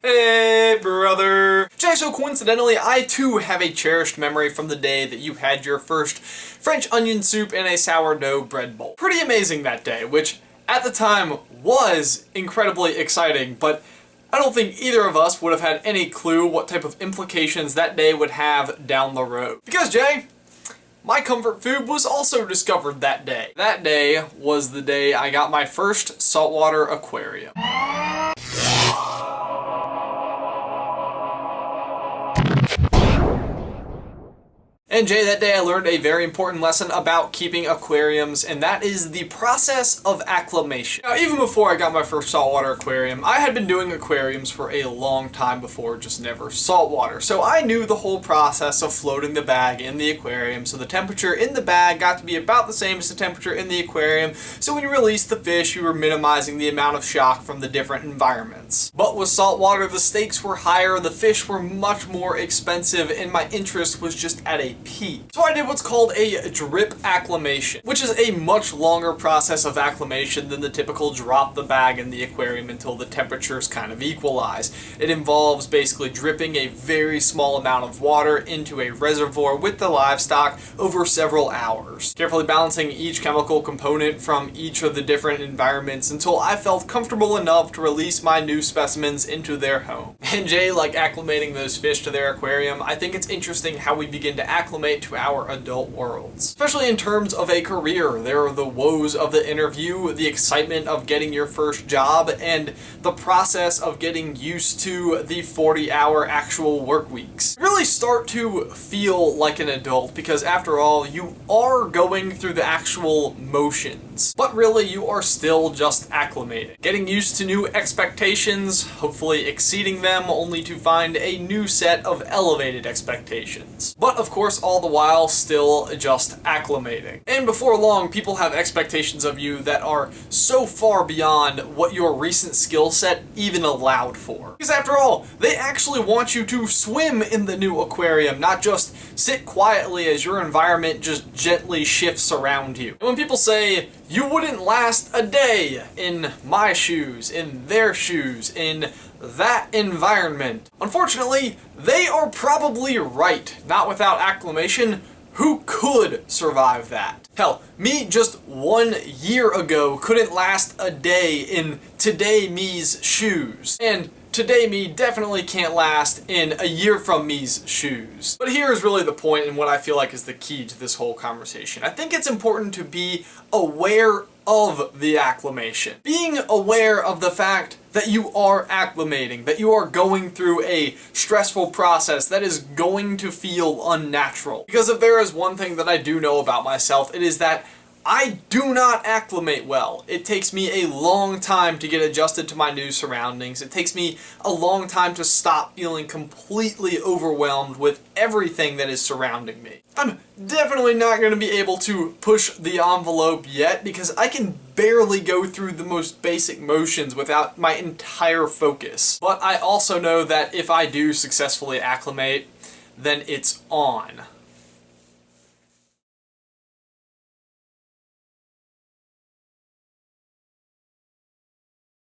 Hey, brother! Jay, so coincidentally, I too have a cherished memory from the day that you had your first French onion soup in a sourdough bread bowl. Pretty amazing that day, which at the time was incredibly exciting, but I don't think either of us would have had any clue what type of implications that day would have down the road. Because, Jay, my comfort food was also discovered that day. That day was the day I got my first saltwater aquarium. And Jay, that day I learned a very important lesson about keeping aquariums, and that is the process of acclimation. Now, even before I got my first saltwater aquarium, I had been doing aquariums for a long time before, just never saltwater. So I knew the whole process of floating the bag in the aquarium, so the temperature in the bag got to be about the same as the temperature in the aquarium, so when you released the fish, you were minimizing the amount of shock from the different environments. But with saltwater, the stakes were higher, the fish were much more expensive, and my interest was just at a peak. So I did what's called a drip acclimation, which is a much longer process of acclimation than the typical drop the bag in the aquarium until the temperatures kind of equalize. It involves basically dripping a very small amount of water into a reservoir with the livestock over several hours, carefully balancing each chemical component from each of the different environments until I felt comfortable enough to release my new specimens into their home. And Jay, like acclimating those fish to their aquarium, I think it's interesting how we begin to acclimate to our adult worlds. Especially in terms of a career, there are the woes of the interview, the excitement of getting your first job, and the process of getting used to the 40-hour actual work weeks. You really start to feel like an adult because after all, you are going through the actual motions. But really, you are still just acclimating. Getting used to new expectations, hopefully exceeding them, only to find a new set of elevated expectations. But of course, all the while still just acclimating. And before long, people have expectations of you that are so far beyond what your recent skill set even allowed for. Because after all, they actually want you to swim in the new aquarium, not just sit quietly as your environment just gently shifts around you. And when people say, you wouldn't last a day in my shoes, in their shoes, in that environment, unfortunately, they are probably right. Not without acclimation, who could survive that? Hell, me just 1 year ago couldn't last a day in today me's shoes. And today me definitely can't last in a year from me's shoes. But here is really the point and what I feel like is the key to this whole conversation. I think it's important to be aware of the acclimation. Being aware of the fact that you are acclimating, that you are going through a stressful process that is going to feel unnatural. Because if there is one thing that I do know about myself, it is that I do not acclimate well. It takes me a long time to get adjusted to my new surroundings. It takes me a long time to stop feeling completely overwhelmed with everything that is surrounding me. I'm definitely not going to be able to push the envelope yet because I can barely go through the most basic motions without my entire focus. But I also know that if I do successfully acclimate, then it's on.